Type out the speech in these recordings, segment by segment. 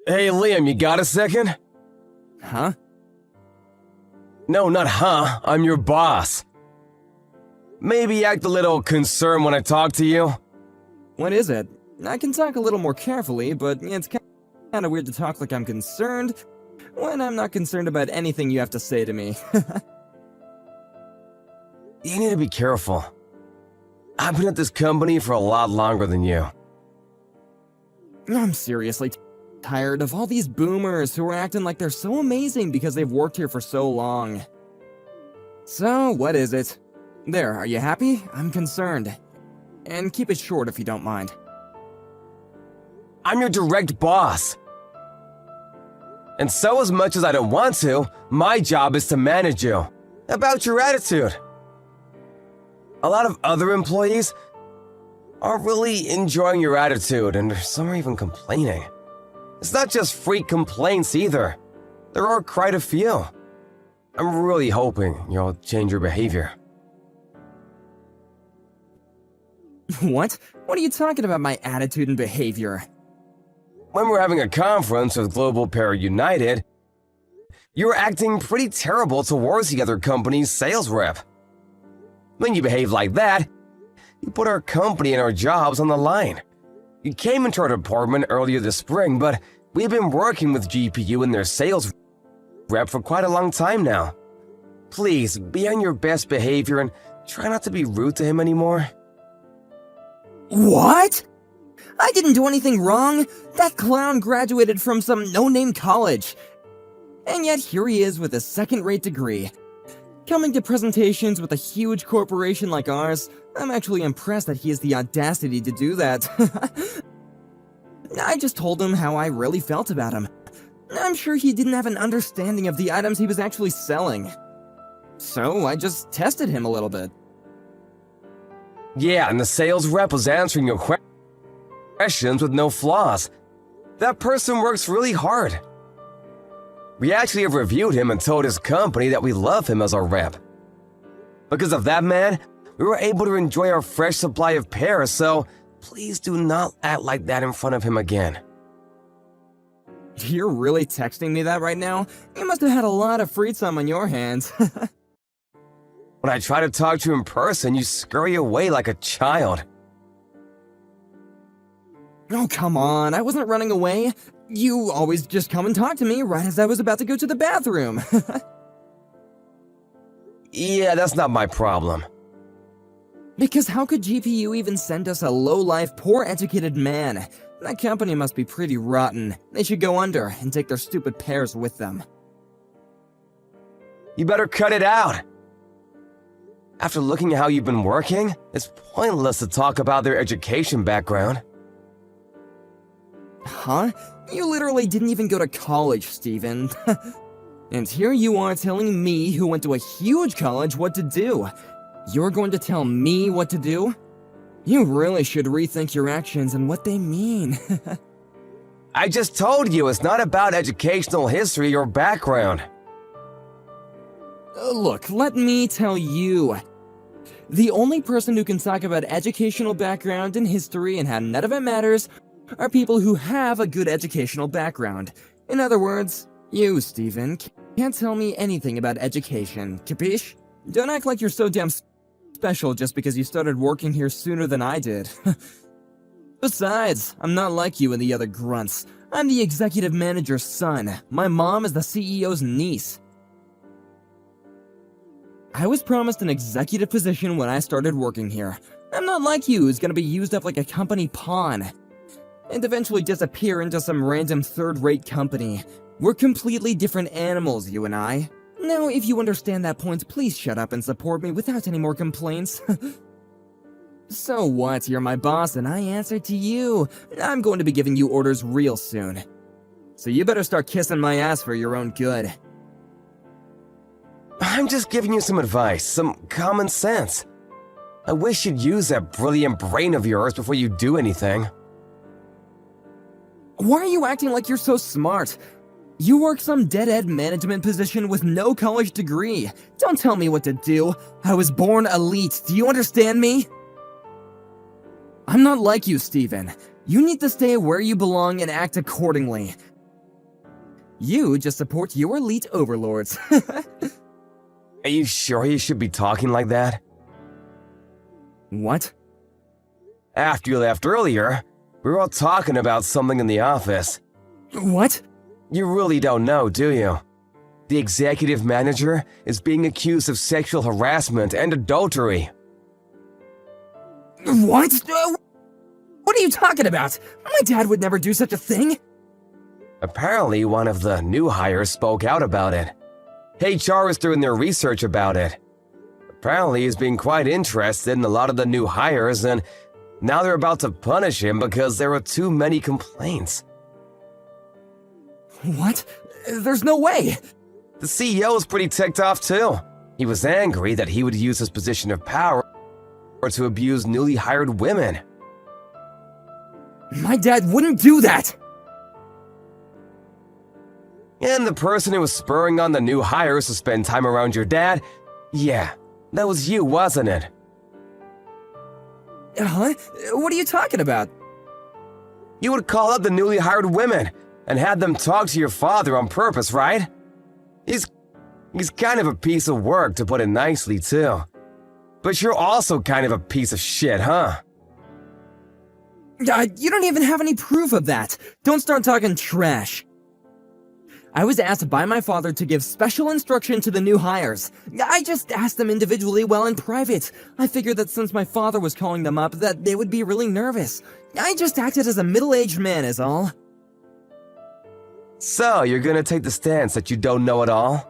Hey, Liam, you got a second? Huh? No, not huh. I'm your boss. Maybe act a little concerned when I talk to you. What is it? I can talk a little more carefully, but it's kind of weird to talk like I'm concerned when I'm not concerned about anything you have to say to me. You need to be careful. I've been at this company for a lot longer than you. I'm seriously tired of all these boomers who are acting like they're so amazing because they've worked here for so long. So, what is it? There, are you happy? I'm concerned. And keep it short if you don't mind. I'm your direct boss. And so as much as I don't want to, my job is to manage you. About your attitude. A lot of other employees aren't really enjoying your attitude, and some are even complaining. It's not just freak complaints either. There are quite a few. I'm really hoping you'll change your behavior. What? What are you talking about, my attitude and behavior? When we're having a conference with Global Para United, you're acting pretty terrible towards the other company's sales rep. When you behave like that, you put our company and our jobs on the line. You came into our department earlier this spring, but we've been working with GPU and their sales rep for quite a long time now. Please, be on your best behavior and try not to be rude to him anymore. What? I didn't do anything wrong. That clown graduated from some no-name college. And yet here he is with a second-rate degree. Coming to presentations with a huge corporation like ours, I'm actually impressed that he has the audacity to do that. I just told him how I really felt about him. I'm sure he didn't have an understanding of the items he was actually selling. So I just tested him a little bit. Yeah, and the sales rep was answering your questions with no flaws. That person works really hard. We actually have reviewed him and told his company that we love him as our rep. Because of that man, we were able to enjoy our fresh supply of pears, so please do not act like that in front of him again. You're really texting me that right now? You must have had a lot of free time on your hands. When I try to talk to you in person, you scurry away like a child. Oh, come on, I wasn't running away. You always just come and talk to me right as I was about to go to the bathroom. Yeah, that's not my problem. Because how could GPU even send us a low-life, poor-educated man? That company must be pretty rotten. They should go under and take their stupid pears with them. You better cut it out. After looking at how you've been working, it's pointless to talk about their education background. Huh? You literally didn't even go to college, Steven. And here you are telling me, who went to a huge college, what to do. You're going to tell me what to do? You really should rethink your actions and what they mean. I just told you it's not about educational history or background. Look, let me tell you. The only person who can talk about educational background and history and how none of it matters are people who have a good educational background. In other words, you, Steven, can't tell me anything about education, capiche? Don't act like you're so damn special just because you started working here sooner than I did. Besides, I'm not like you and the other grunts. I'm the executive manager's son. My mom is the CEO's niece. I was promised an executive position when I started working here. I'm not like you, who's gonna be used up like a company pawn and eventually disappear into some random third-rate company. We're completely different animals, you and I. Now, if you understand that point, please shut up and support me without any more complaints. So what, you're my boss and I answer to you. I'm going to be giving you orders real soon. So you better start kissing my ass for your own good. I'm just giving you some advice, some common sense. I wish you'd use that brilliant brain of yours before you do anything. Why are you acting like you're so smart? You work some dead-end management position with no college degree. Don't tell me what to do. I was born elite, do you understand me? I'm not like you, Steven. You need to stay where you belong and act accordingly. You just support your elite overlords. Are you sure you should be talking like that? What? After you left earlier, we were all talking about something in the office. What? You really don't know, do you? The executive manager is being accused of sexual harassment and adultery. What? What are you talking about? My dad would never do such a thing. Apparently, one of the new hires spoke out about it. HR is doing their research about it. Apparently, he's being quite interested in a lot of the new hires, and now they're about to punish him because there are too many complaints. What? There's no way. The CEO is pretty ticked off too. He was angry that he would use his position of power to abuse newly hired women. My dad wouldn't do that. And the person who was spurring on the new hires to spend time around your dad, yeah, that was you, wasn't it? Huh? What are you talking about? You would call up the newly hired women and had them talk to your father on purpose, right? He's kind of a piece of work, to put it nicely, too. But you're also kind of a piece of shit, huh? You don't even have any proof of that. Don't start talking trash. I was asked by my father to give special instruction to the new hires. I just asked them individually while in private. I figured that since my father was calling them up, that they would be really nervous. I just acted as a middle-aged man is all. So, you're gonna take the stance that you don't know it all?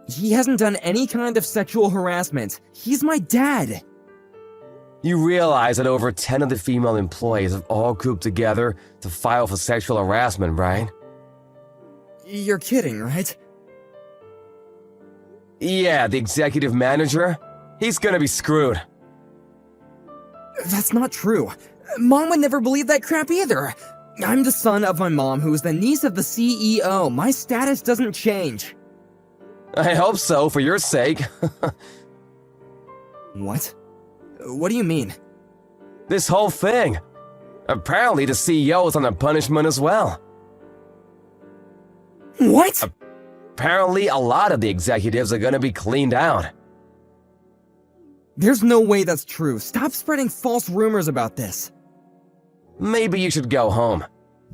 He hasn't done any kind of sexual harassment. He's my dad. You realize that over 10 of the female employees have all grouped together to file for sexual harassment, right? You're kidding, right? Yeah, the executive manager, he's gonna be screwed. That's not true. Mom would never believe that crap either. I'm the son of my mom, who is the niece of the CEO. My status doesn't change. I hope so, for your sake. What? What do you mean? This whole thing. Apparently the CEO is on a punishment as well. What? Apparently a lot of the executives are gonna be cleaned out. There's no way that's true. Stop spreading false rumors about this. Maybe you should go home.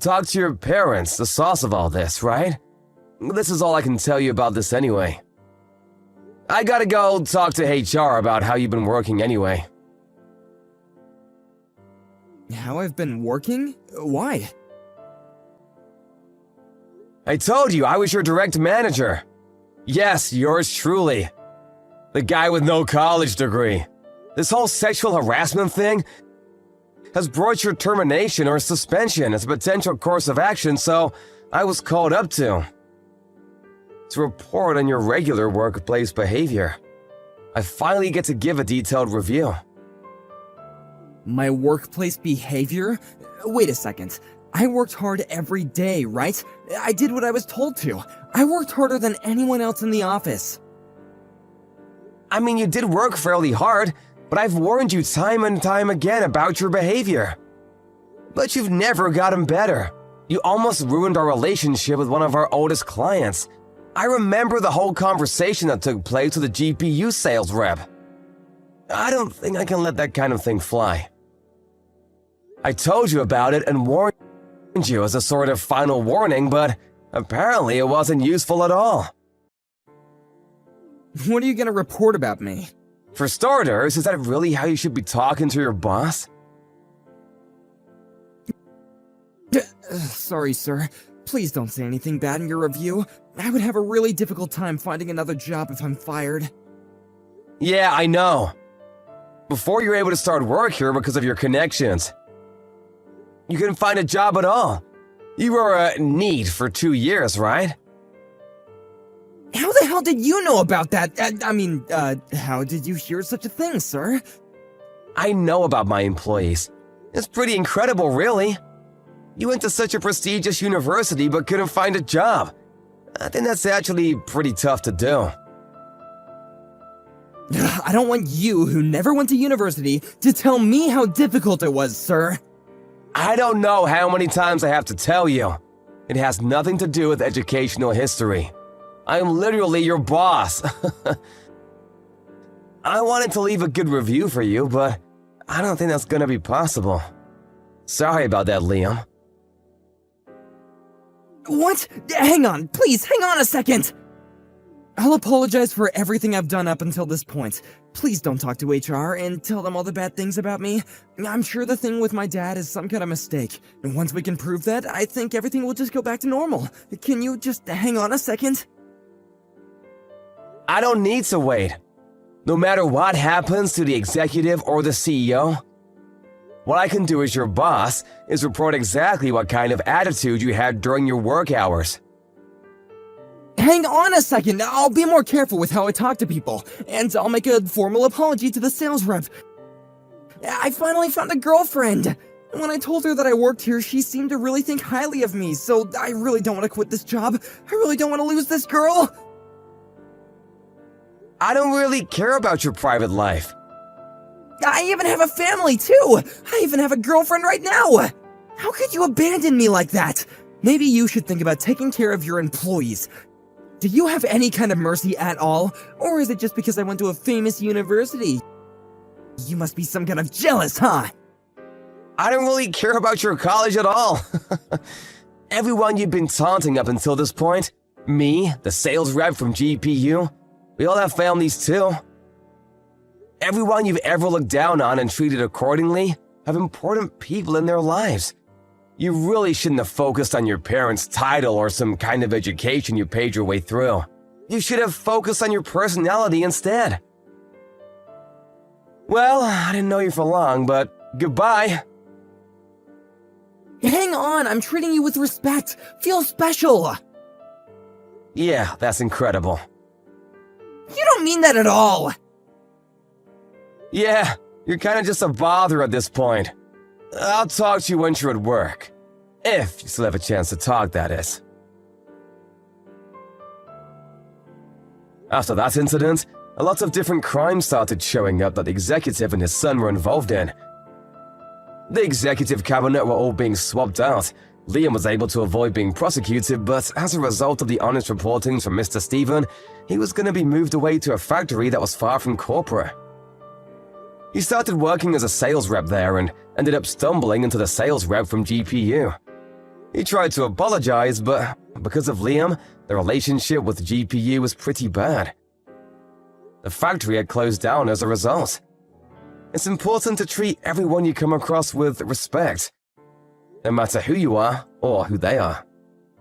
Talk to your parents, the source of all this, right? This is all I can tell you about this anyway. I gotta go talk to HR about how you've been working anyway. How I've been working? Why? I told you I was your direct manager. Yes, yours truly. The guy with no college degree. This whole sexual harassment thing has brought your termination or suspension as a potential course of action, so I was called up to report on your regular workplace behavior. I finally get to give a detailed review. My workplace behavior? Wait a second. I worked hard every day, right? I did what I was told to. I worked harder than anyone else in the office. I mean, you did work fairly hard, but I've warned you time and time again about your behavior. But you've never gotten better. You almost ruined our relationship with one of our oldest clients. I remember the whole conversation that took place with the GPU sales rep. I don't think I can let that kind of thing fly. I told you about it and warned you as a sort of final warning, but apparently it wasn't useful at all. What are you gonna report about me? For starters, is that really how you should be talking to your boss? Sorry, sir. Please don't say anything bad in your review. I would have a really difficult time finding another job if I'm fired. Yeah, I know. Before you're able to start work here because of your connections. You couldn't find a job at all. You were a need for 2 years, right? How the hell did you know about that? How did you hear such a thing, sir? I know about my employees. It's pretty incredible, really. You went to such a prestigious university but couldn't find a job. I think that's actually pretty tough to do. I don't want you, who never went to university, to tell me how difficult it was, sir. I don't know how many times I have to tell you. It has nothing to do with educational history. I am literally your boss. I wanted to leave a good review for you, but I don't think that's gonna be possible. Sorry about that, Liam. What? Hang on, please, hang on a second! I'll apologize for everything I've done up until this point. Please don't talk to HR and tell them all the bad things about me. I'm sure the thing with my dad is some kind of mistake, and once we can prove that, I think everything will just go back to normal. Can you just hang on a second? I don't need to wait. No matter what happens to the executive or the CEO, what I can do as your boss is report exactly what kind of attitude you had during your work hours. Hang on a second, I'll be more careful with how I talk to people, and I'll make a formal apology to the sales rep. I finally found a girlfriend. When I told her that I worked here, she seemed to really think highly of me, so I really don't want to quit this job. I really don't want to lose this girl. I don't really care about your private life. I even have a family, too! I even have a girlfriend right now! How could you abandon me like that? Maybe you should think about taking care of your employees. Do you have any kind of mercy at all? Or is it just because I went to a famous university? You must be some kind of jealous, huh? I don't really care about your college at all. Everyone you've been taunting up until this point, me, the sales rep from GPU, we all have families too. Everyone you've ever looked down on and treated accordingly have important people in their lives. You really shouldn't have focused on your parents' title or some kind of education you paid your way through. You should have focused on your personality instead. Well, I didn't know you for long, but goodbye. Hang on, I'm treating you with respect. Feel special. Yeah, that's incredible. You don't mean that at all. Yeah, you're kind of just a bother at this point. I'll talk to you once you're at work. If you still have a chance to talk, that is. After that incident, a lot of different crimes started showing up that the executive and his son were involved in. The executive cabinet were all being swapped out. Liam was able to avoid being prosecuted, but as a result of the honest reporting from Mr. Stephen, he was going to be moved away to a factory that was far from corporate. He started working as a sales rep there and ended up stumbling into the sales rep from GPU. He tried to apologize, but because of Liam, the relationship with GPU was pretty bad. The factory had closed down as a result. It's important to treat everyone you come across with respect, no matter who you are or who they are.